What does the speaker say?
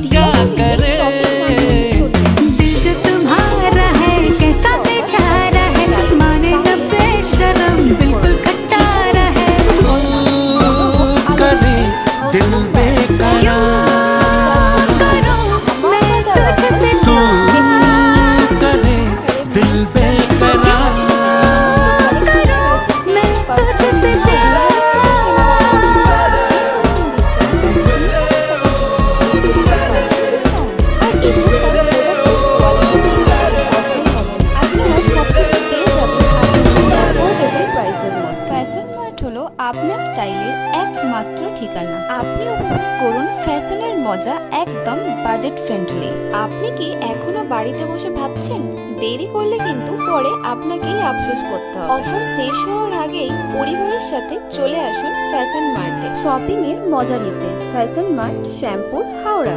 क्या करे। दिल जो तुम्हारा है कैसा बेचारा है, माने न बेशरम बिल्कुल खट्टारा है। करे दिल बेकरार, करूं मैं तुझसे तू करे दिल बेकरार। करूं मैं तुझसे ফ্যাশন মার্ট হলো আপনার স্টাইলের একমাত্র ঠিকানা। আপনি উপভোগ করুন ফ্যাশনের মজা একদম বাজেট ফ্রেন্ডলি। আপনি কি এখনো বাড়িতে বসে ভাবছেন? দেরি করলে কিন্তু পরে আপনাকেই আফসোস করতে হবে। অফার শেষ হওয়ার আগেই পরিবারের সাথে চলে আসুন ফ্যাশন মার্টে শপিং এর মজা নিতে। Fashion mart, Shyampur, Howrah.